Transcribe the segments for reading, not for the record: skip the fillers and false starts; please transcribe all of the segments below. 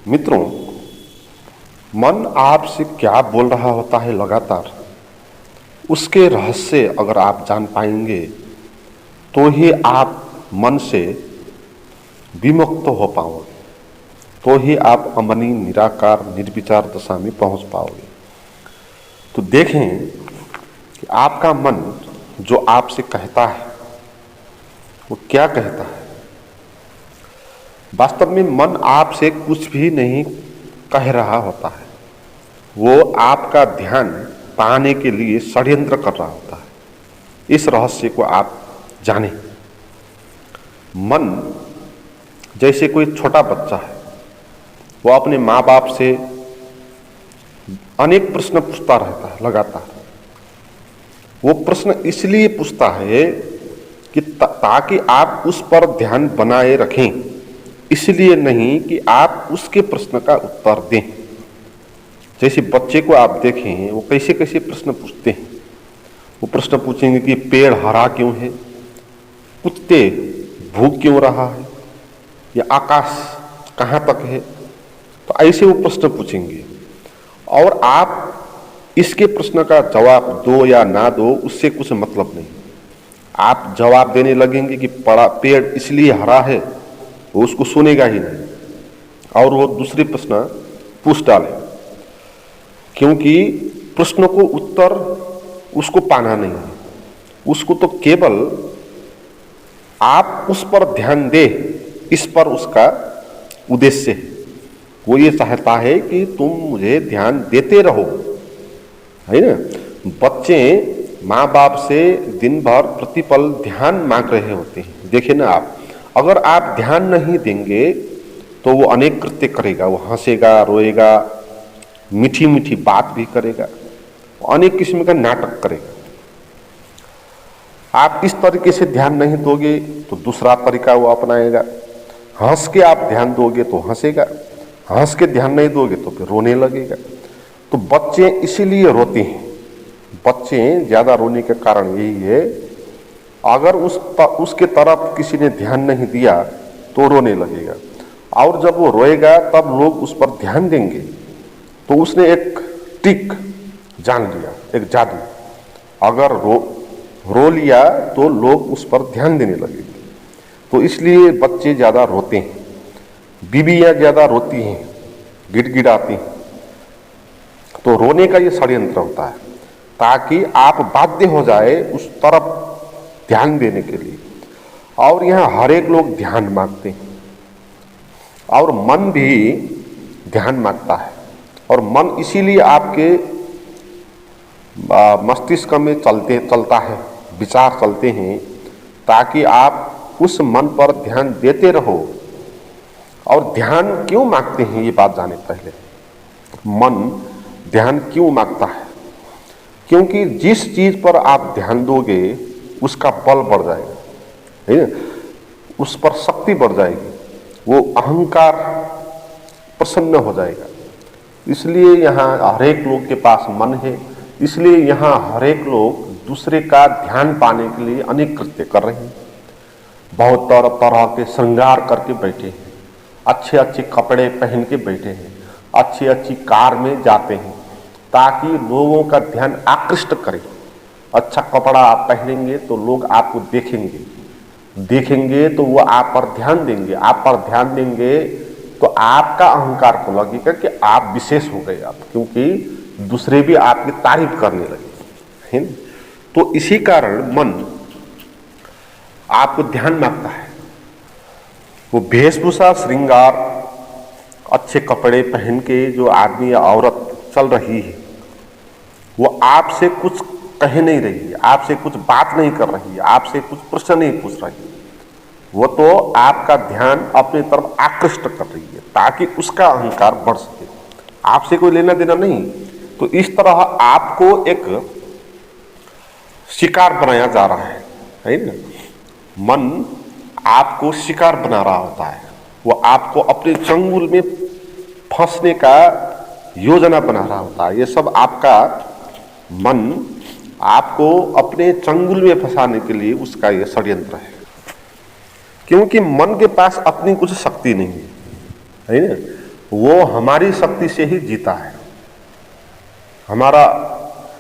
मित्रों, मन आपसे क्या बोल रहा होता है लगातार, उसके रहस्य अगर आप जान पाएंगे तो ही आप मन से विमुक्त हो पाओगे, तो ही आप अमनी निराकार निर्विचार दशा में पहुंच पाओगे। तो देखें कि आपका मन जो आपसे कहता है वो क्या कहता है। वास्तव में मन आपसे कुछ भी नहीं कह रहा होता है, वो आपका ध्यान पाने के लिए षड्यंत्र कर रहा होता है। इस रहस्य को आप जानें। मन जैसे कोई छोटा बच्चा है, वो अपने माँ बाप से अनेक प्रश्न पूछता रहता है लगातार। वो प्रश्न इसलिए पूछता है कि ताकि आप उस पर ध्यान बनाए रखें, इसलिए नहीं कि आप उसके प्रश्न का उत्तर दें। जैसे बच्चे को आप देखें, वो कैसे कैसे प्रश्न पूछते हैं। वो प्रश्न पूछेंगे कि पेड़ हरा क्यों है, कुत्ते भूख क्यों रहा है, या आकाश कहाँ तक है। तो ऐसे वो प्रश्न पूछेंगे और आप इसके प्रश्न का जवाब दो या ना दो, उससे कुछ मतलब नहीं। आप जवाब देने लगेंगे कि पेड़ इसलिए हरा है, वो उसको सुनेगा ही नहीं और वो दूसरे प्रश्न पूछ डाले, क्योंकि प्रश्नों को उत्तर उसको पाना नहीं है। उसको तो केवल आप उस पर ध्यान दे, इस पर उसका उद्देश्य है। वो ये चाहता है कि तुम मुझे ध्यान देते रहो, है ना। बच्चे माँ बाप से दिन भर प्रतिपल ध्यान मांग रहे होते हैं। देखे ना आप, अगर आप ध्यान नहीं देंगे तो वो अनेक कृत्य करेगा। वो हंसेगा, रोएगा, मीठी मीठी बात भी करेगा, अनेक किस्म का नाटक करेगा। आप इस तरीके से ध्यान नहीं दोगे तो दूसरा तरीका वो अपनाएगा। हंस के आप ध्यान दोगे तो हंसेगा, हंस के ध्यान नहीं दोगे तो फिर रोने लगेगा। तो बच्चे इसीलिए रोते हैं। बच्चे ज्यादा रोने का कारण यही है, अगर उसके तरफ किसी ने ध्यान नहीं दिया तो रोने लगेगा, और जब वो रोएगा तब लोग उस पर ध्यान देंगे। तो उसने एक ट्रिक जान लिया, एक जादू। अगर रो लिया तो लोग उस पर ध्यान देने लगेंगे। तो इसलिए बच्चे ज्यादा रोते हैं, बीवियां ज्यादा रोती हैं, गिड़गिड़ाती हैं। तो रोने का ये षड्यंत्र होता है ताकि आप बाध्य हो जाए उस तरफ ध्यान देने के लिए। और यहाँ हर एक लोग ध्यान मांगते हैं और मन भी ध्यान मांगता है, और मन इसीलिए आपके मस्तिष्क में चलता है, विचार चलते हैं, ताकि आप उस मन पर ध्यान देते रहो। और ध्यान क्यों मांगते हैं ये बात जाने पहले। मन ध्यान क्यों मांगता है? क्योंकि जिस चीज पर आप ध्यान दोगे उसका बल बढ़ जाएगा, है ना, उस पर शक्ति बढ़ जाएगी, वो अहंकार प्रसन्न हो जाएगा। इसलिए यहाँ हर एक लोग के पास मन है, इसलिए यहाँ हर एक लोग दूसरे का ध्यान पाने के लिए अनेक कृत्य कर रहे हैं। बहुत तरह तरह के श्रृंगार करके बैठे हैं, अच्छे अच्छे कपड़े पहन के बैठे हैं, अच्छी अच्छी कार में जाते हैं ताकि लोगों का ध्यान आकृष्ट करे। अच्छा कपड़ा आप पहनेंगे तो लोग आपको देखेंगे तो वो आप पर ध्यान देंगे। आप पर ध्यान देंगे तो आपका अहंकार को लगेगा कि आप विशेष हो गए आप, क्योंकि दूसरे भी आपकी तारीफ करने लगे, है। तो इसी कारण मन आपको ध्यान मांगता है। वो वेशभूषा, श्रृंगार, अच्छे कपड़े पहन के जो आदमी या औरत चल रही है, वो आपसे कुछ कह नहीं रही है, आपसे कुछ बात नहीं कर रही है, आपसे कुछ प्रश्न नहीं पूछ रही है। वो तो आपका ध्यान अपनी तरफ आकृष्ट कर रही है ताकि उसका अहंकार बढ़ सके, आपसे कोई लेना देना नहीं। तो इस तरह आपको एक शिकार बनाया जा रहा है ना। मन आपको शिकार बना रहा होता है, वो आपको अपने चंगुल में फंसने का योजना बना रहा होता है। ये सब आपका मन आपको अपने चंगुल में फंसाने के लिए उसका ये षड्यंत्र है, क्योंकि मन के पास अपनी कुछ शक्ति नहीं है ना। वो हमारी शक्ति से ही जीता है। हमारा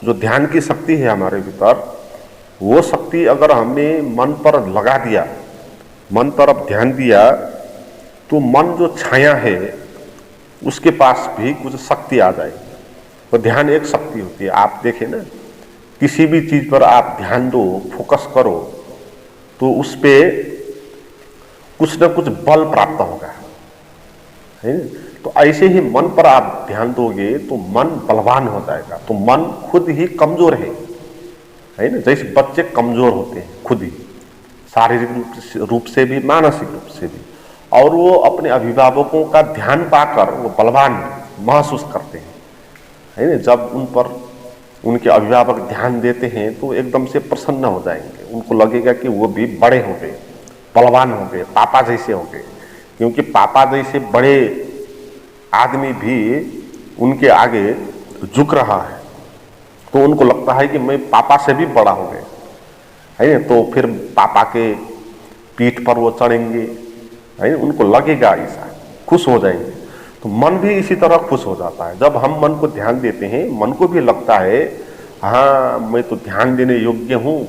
जो ध्यान की शक्ति है हमारे भीतर, वो शक्ति अगर हमने मन पर लगा दिया, मन तरफ ध्यान दिया, तो मन जो छाया है उसके पास भी कुछ शक्ति आ जाएगी। तो ध्यान एक शक्ति होती है। आप देखें ना, किसी भी चीज पर आप ध्यान दो, फोकस करो, तो उस पे कुछ न कुछ बल प्राप्त होगा, है ना। तो ऐसे ही मन पर आप ध्यान दोगे तो मन बलवान हो जाएगा। तो मन खुद ही कमजोर है ना। जैसे बच्चे कमजोर होते हैं खुद ही, शारीरिक रूप से भी, मानसिक रूप से भी, और वो अपने अभिभावकों का ध्यान पाकर वो बलवान महसूस करते हैं, है ना। जब उन पर उनके अभिभावक ध्यान देते हैं तो एकदम से प्रसन्न हो जाएंगे। उनको लगेगा कि वो भी बड़े हो गए, बलवान हो गए, पापा जैसे हो गए। क्योंकि पापा जैसे बड़े आदमी भी उनके आगे झुक रहा है, तो उनको लगता है कि मैं पापा से भी बड़ा हो गया, है ना। तो फिर पापा के पीठ पर वो चढ़ेंगे, है ना। उनको लगेगा ऐसा, खुश हो जाएंगे। तो मन भी इसी तरह खुश हो जाता है। जब हम मन को ध्यान देते हैं, मन को भी लगता है हाँ मैं तो ध्यान देने योग्य हूँ।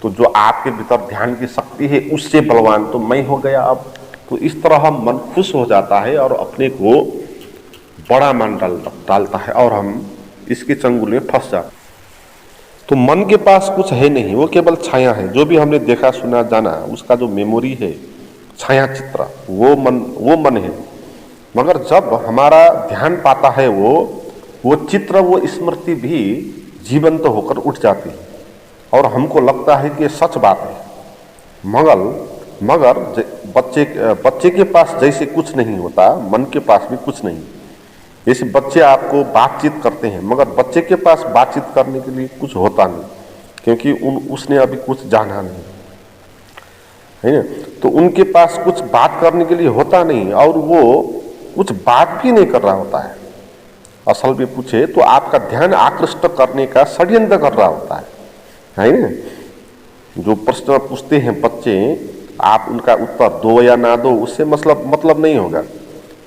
तो जो आपके भीतर ध्यान की शक्ति है उससे बलवान तो मैं हो गया अब। तो इस तरह हम मन खुश हो जाता है और अपने को बड़ा मान डालता है और हम इसके चंगुल में फंस जाते। तो मन के पास कुछ है नहीं, वो केवल छाया है। जो भी हमने देखा, सुना, जाना, उसका जो मेमोरी है, छाया चित्र, वो मन है। मगर जब हमारा ध्यान पाता है वो चित्र, वो स्मृति भी जीवंत होकर उठ जाती है और हमको लगता है कि ये सच बात है। मगर बच्चे के पास जैसे कुछ नहीं होता, मन के पास भी कुछ नहीं। जैसे बच्चे आपको बातचीत करते हैं, मगर बच्चे के पास बातचीत करने के लिए कुछ होता नहीं, क्योंकि उसने अभी कुछ जाना नहीं, है ना। तो उनके पास कुछ बात करने के लिए होता नहीं और वो कुछ बात भी नहीं कर रहा होता है। असल में पूछे तो आपका ध्यान आकृष्ट करने का षड्यंत्र कर रहा होता है ना। जो प्रश्न पूछते हैं बच्चे, आप उनका उत्तर दो या ना दो, उससे मतलब नहीं होगा,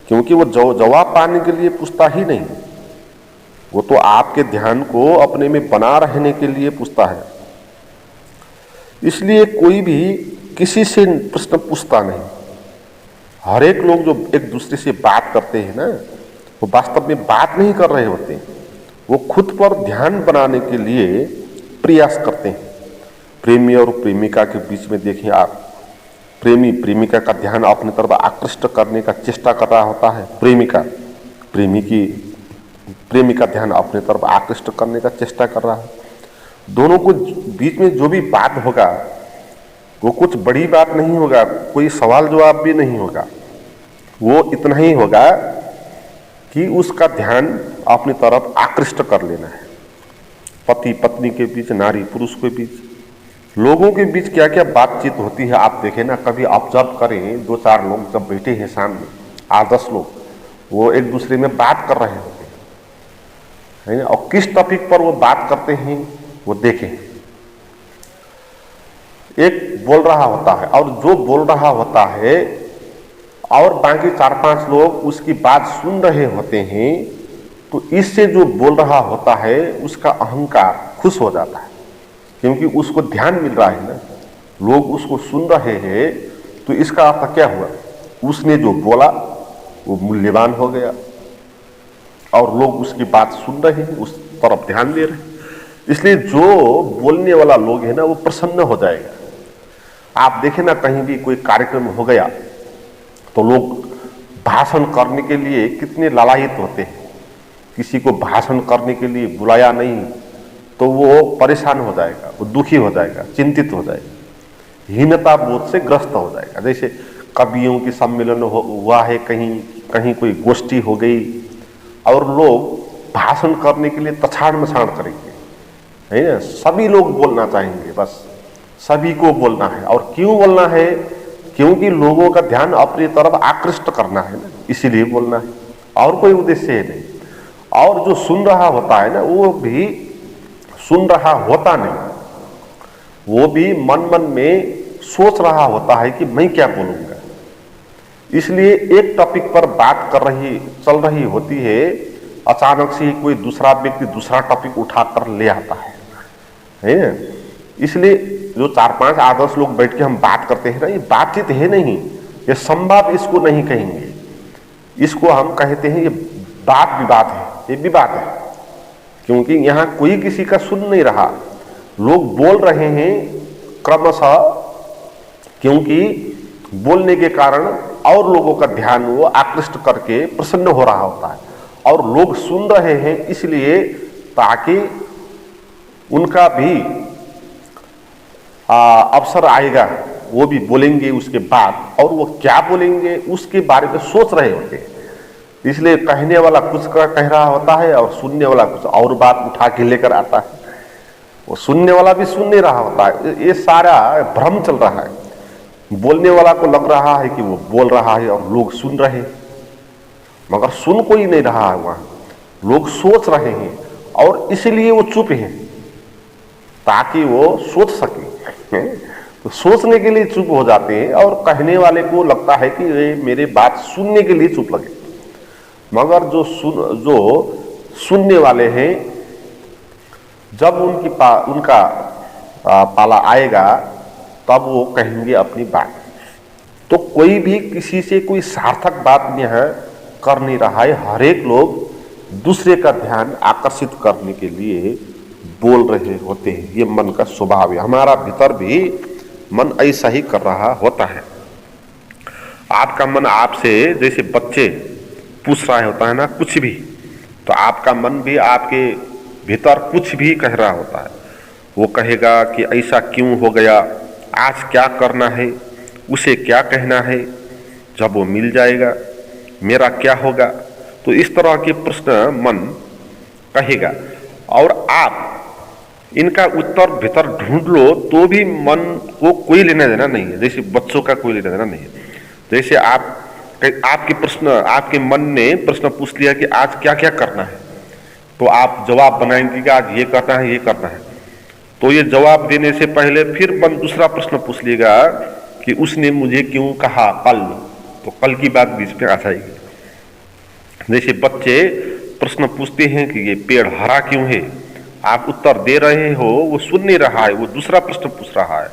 क्योंकि वो जवाब पाने के लिए पूछता ही नहीं। वो तो आपके ध्यान को अपने में बना रहने के लिए पूछता है। इसलिए कोई भी किसी से प्रश्न पूछता नहीं। हर एक लोग जो एक दूसरे से बात करते हैं ना, वो वास्तव में बात नहीं कर रहे होते, वो खुद पर ध्यान बनाने के लिए प्रयास करते हैं। प्रेमी और प्रेमिका के बीच में देखें आप, प्रेमी प्रेमिका का ध्यान अपनी तरफ आकृष्ट करने का चेष्टा कर रहा होता है, प्रेमी का ध्यान अपनी तरफ आकृष्ट करने का चेष्टा कर रहा है। दोनों को बीच में जो भी बात होगा वो कुछ बड़ी बात नहीं होगा, कोई सवाल जवाब भी नहीं होगा, वो इतना ही होगा कि उसका ध्यान अपनी तरफ आकृष्ट कर लेना है। पति पत्नी के बीच, नारी पुरुष के बीच, लोगों के बीच क्या क्या बातचीत होती है आप देखें ना। कभी ऑब्जर्व करें, 2-4 लोग जब बैठे हैं सामने, 8-10 लोग, वो एक दूसरे में बात कर रहे होते हैं, है ना। और किस टॉपिक पर वो बात करते हैं वो देखें। एक बोल रहा होता है और जो बोल रहा होता है और बाकी 4-5 लोग उसकी बात सुन रहे होते हैं, तो इससे जो बोल रहा होता है उसका अहंकार खुश हो जाता है, क्योंकि उसको ध्यान मिल रहा है ना, लोग उसको सुन रहे हैं। तो इसका अर्थ क्या हुआ, उसने जो बोला वो मूल्यवान हो गया और लोग उसकी बात सुन रहे हैं, उस तरफ ध्यान दे रहे हैं। इसलिए जो बोलने वाला लोग है ना, वो प्रसन्न हो जाएगा। आप देखें ना, कहीं भी कोई कार्यक्रम हो गया तो लोग भाषण करने के लिए कितने लालायित होते हैं। किसी को भाषण करने के लिए बुलाया नहीं तो वो परेशान हो जाएगा, वो दुखी हो जाएगा, चिंतित हो जाएगा, हीनता बोध से ग्रस्त हो जाएगा। जैसे कवियों की सम्मेलन हुआ है, कहीं कोई गोष्ठी हो गई और लोग भाषण करने के लिए तछाड़ मछाड़ करेंगे, है ना। सभी लोग बोलना चाहेंगे, बस सभी को बोलना है। और क्यों बोलना है, क्योंकि लोगों का ध्यान अपनी तरफ आकृष्ट करना है ना, इसीलिए बोलना है, और कोई उद्देश्य है नहीं। और जो सुन रहा होता है ना, वो भी सुन रहा होता नहीं, वो भी मन में सोच रहा होता है कि मैं क्या बोलूंगा, इसलिए एक टॉपिक पर बात चल रही होती है, अचानक से कोई दूसरा व्यक्ति दूसरा टॉपिक उठाकर ले आता है ना। इसलिए जो 4-5 आदर्श लोग बैठ के हम बात करते हैं ना, ये बातचीत है नहीं, ये संवाद इसको नहीं कहेंगे, इसको हम कहते हैं ये बात विवाद है, ये विवाद है। क्योंकि यहाँ कोई किसी का सुन नहीं रहा, लोग बोल रहे हैं क्रमशः, क्योंकि बोलने के कारण और लोगों का ध्यान वो आकृष्ट करके प्रसन्न हो रहा होता है, और लोग सुन रहे हैं इसलिए ताकि उनका भी अवसर आएगा, वो भी बोलेंगे उसके बाद, और वो क्या बोलेंगे उसके बारे में सोच रहे होते हैं। इसलिए कहने वाला कुछ का कह रहा होता है और सुनने वाला कुछ और बात उठा के लेकर आता है, वो सुनने वाला भी सुन नहीं रहा होता है। ये सारा भ्रम चल रहा है, बोलने वाला को लग रहा है कि वो बोल रहा है और लोग सुन रहे, मगर सुन कोई नहीं रहा है, वहां लोग सोच रहे हैं, और इसलिए वो चुप है ताकि वो सोच सके। तो सोचने के लिए चुप हो जाते हैं, और कहने वाले को लगता है कि ये मेरे बात सुनने के लिए चुप लगे, मगर जो सुनने वाले हैं, जब उनका पाला आएगा तब वो कहेंगे अपनी बात। तो कोई भी किसी से कोई सार्थक बात यहाँ कर नहीं रहा है, हर एक लोग दूसरे का ध्यान आकर्षित करने के लिए बोल रहे होते हैं। ये मन का स्वभाव है, हमारा भीतर भी मन ऐसा ही कर रहा होता है। आपका मन आपसे, जैसे बच्चे पूछ रहा होता है ना कुछ भी, तो आपका मन भी आपके भीतर कुछ भी कह रहा होता है। वो कहेगा कि ऐसा क्यों हो गया, आज क्या करना है, उसे क्या कहना है, जब वो मिल जाएगा मेरा क्या होगा। तो इस तरह के प्रश्न मन कहेगा, और आप इनका उत्तर भीतर ढूंढ लो तो भी मन को कोई लेना देना नहीं है। जैसे बच्चों का कोई लेना देना नहीं है। जैसे आपके मन ने प्रश्न पूछ लिया कि आज क्या क्या करना है, तो आप जवाब बनाएंगे कि आज ये करना है, ये करना है। तो ये जवाब देने से पहले फिर मन दूसरा प्रश्न पूछ लेगा कि उसने मुझे क्यों कहा कल, तो कल की बात बीच में आ जाएगी। जैसे बच्चे प्रश्न पूछते हैं कि ये पेड़ हरा क्यों है, आप उत्तर दे रहे हो, वो सुन नहीं रहा है, वो दूसरा प्रश्न पूछ रहा है,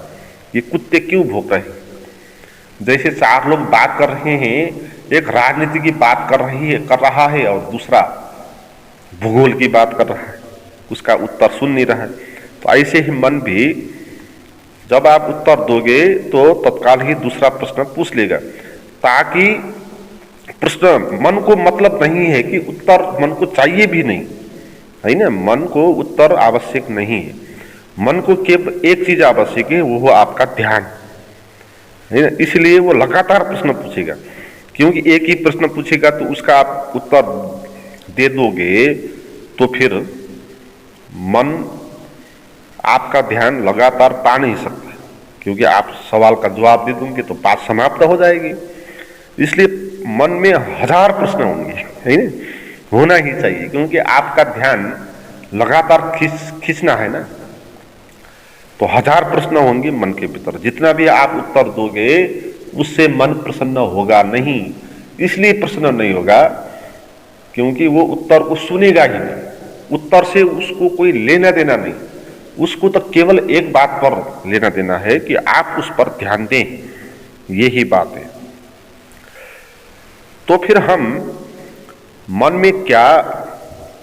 ये कुत्ते क्यों भौंक रहे हैं। जैसे 4 लोग बात कर रहे हैं, एक राजनीति की बात कर रहा है और दूसरा भूगोल की बात कर रहा है, उसका उत्तर सुन नहीं रहा है। तो ऐसे ही मन भी जब आप उत्तर दोगे तो तत्काल ही दूसरा प्रश्न पूछ लेगा, ताकि प्रश्न मन को मतलब नहीं है कि उत्तर मन को चाहिए भी नहीं है ना, मन को उत्तर आवश्यक नहीं है। मन को केवल एक चीज आवश्यक है, वो आपका ध्यान है ना। इसलिए वो लगातार प्रश्न पूछेगा, क्योंकि एक ही प्रश्न पूछेगा तो उसका आप उत्तर दे दोगे तो फिर मन आपका ध्यान लगातार पा नहीं सकता, क्योंकि आप सवाल का जवाब दे दोगे तो बात समाप्त हो जाएगी। इसलिए मन में 1000 प्रश्न होंगे, है ना, होना ही चाहिए, क्योंकि आपका ध्यान लगातार खींचना है ना। तो 1000 प्रश्न होंगे मन के भीतर, जितना भी आप उत्तर दोगे उससे मन प्रसन्न होगा नहीं। इसलिए प्रसन्न नहीं होगा क्योंकि वो उत्तर को सुनेगा ही नहीं, उत्तर से उसको कोई लेना देना नहीं, उसको तो केवल एक बात पर लेना देना है कि आप उस पर ध्यान दें, यही बात है। तो फिर हम मन में क्या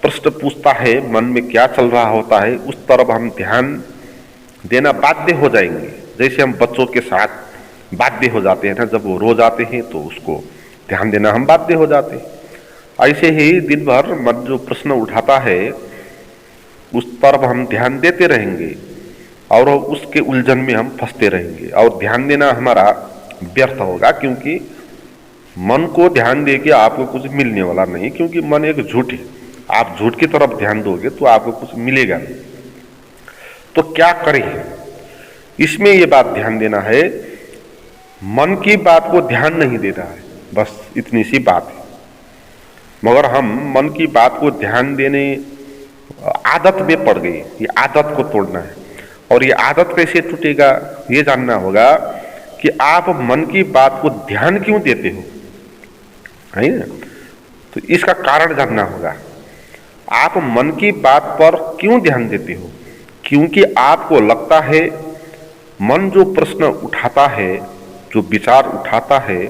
प्रश्न पूछता है, मन में क्या चल रहा होता है, उस तरफ हम ध्यान देना बाध्य हो जाएंगे। जैसे हम बच्चों के साथ बाध्य हो जाते हैं ना, जब वो रो जाते हैं तो उसको ध्यान देना हम बाध्य हो जाते हैं। ऐसे ही दिन भर मन जो प्रश्न उठाता है उस तरफ हम ध्यान देते रहेंगे और उसके उलझन में हम फंसते रहेंगे, और ध्यान देना हमारा व्यर्थ होगा, क्योंकि मन को ध्यान दे के आपको कुछ मिलने वाला नहीं, क्योंकि मन एक झूठ है। आप झूठ की तरफ ध्यान दोगे तो आपको कुछ मिलेगा नहीं। तो क्या करें, इसमें ये बात ध्यान देना है, मन की बात को ध्यान नहीं दे रहा है, बस इतनी सी बात है। मगर हम मन की बात को ध्यान देने आदत में पड़ गई, ये आदत को तोड़ना है। और ये आदत कैसे टूटेगा, ये जानना होगा कि आप मन की बात को ध्यान क्यों देते हो। है ना। तो इसका कारण जानना होगा। आप मन की बात पर क्यों ध्यान देते हो? क्योंकि आपको लगता है मन जो प्रश्न उठाता है, जो विचार उठाता है,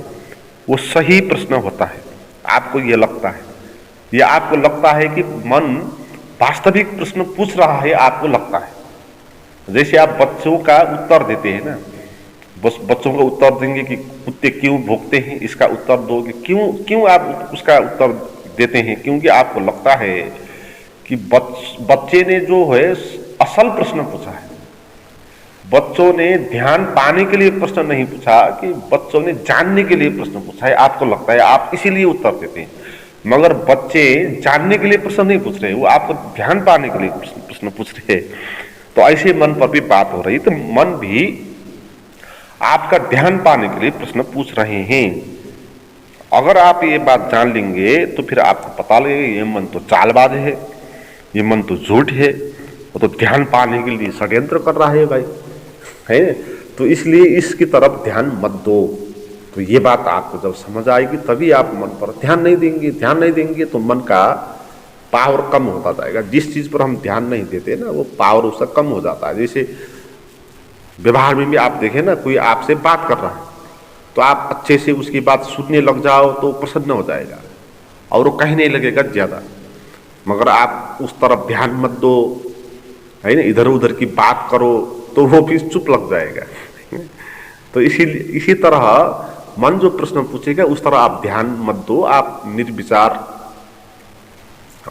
वो सही प्रश्न होता है। आपको ये लगता है, या आपको लगता है कि मन वास्तविक प्रश्न पूछ रहा है, आपको लगता है। जैसे आप बच्चों का उत्तर देते हैं ना, बस बच्चों को उत्तर देंगे कि कुत्ते क्यों भौंकते हैं, इसका उत्तर दोगे। क्यों आप उसका उत्तर देते हैं? क्योंकि आपको लगता है कि बच्चे ने जो है असल प्रश्न पूछा है। बच्चों ने ध्यान पाने के लिए प्रश्न नहीं पूछा, कि बच्चों ने जानने के लिए प्रश्न पूछा है। आपको लगता है, आप इसीलिए उत्तर देते हैं। मगर बच्चे जानने के लिए प्रश्न नहीं पूछ रहे, वो आपको ध्यान पाने के लिए प्रश्न पूछ रहे हैं। तो ऐसे मन पर भी बात हो रही, तो मन भी आपका ध्यान पाने के लिए प्रश्न पूछ रहे हैं। अगर आप ये बात जान लेंगे तो फिर आपको पता लगेगा ये मन तो चालबाज है, ये मन तो झूठ है, वो तो ध्यान पाने के लिए षड्यंत्र कर रहा है भाई, है। तो इसलिए इसकी तरफ ध्यान मत दो। तो ये बात आपको जब समझ आएगी तभी आप मन पर ध्यान नहीं देंगे। ध्यान नहीं देंगे तो मन का पावर कम होता जाएगा। जिस चीज पर हम ध्यान नहीं देते ना, वो पावर उसका कम हो जाता है। जैसे व्यवहार में भी आप देखें ना, कोई आपसे बात कर रहा है तो आप अच्छे से उसकी बात सुनने लग जाओ तो प्रसन्न हो जाएगा और वो कहने लगेगा ज्यादा। मगर आप उस तरफ ध्यान मत दो, है ना, इधर उधर की बात करो तो वो भी चुप लग जाएगा। तो इसी तरह मन जो प्रश्न पूछेगा उस तरह आप ध्यान मत दो। आप निर्विचार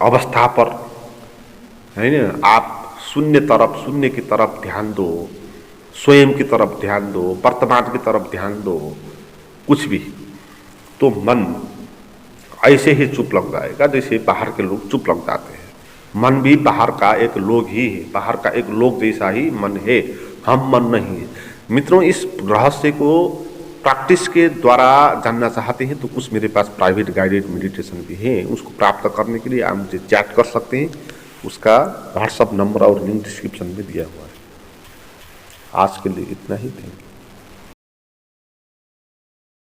अवस्था पर, है ना, आप शून्य की तरफ ध्यान दो, स्वयं की तरफ ध्यान दो, वर्तमान की तरफ ध्यान दो, कुछ भी। तो मन ऐसे ही चुप लग जाएगा जैसे बाहर के लोग चुप लग जाते हैं। मन भी बाहर का एक लोग ही है, बाहर का एक लोग जैसा ही मन है, हम मन नहीं है। मित्रों, इस रहस्य को प्रैक्टिस के द्वारा जानना चाहते हैं तो कुछ मेरे पास प्राइवेट गाइडेड मेडिटेशन भी है। उसको प्राप्त करने के लिए आप मुझे चैट कर सकते हैं। उसका व्हाट्सअप नंबर और लिंक डिस्क्रिप्शन में दिया हुआ है। आज के लिए इतना ही। Thank you.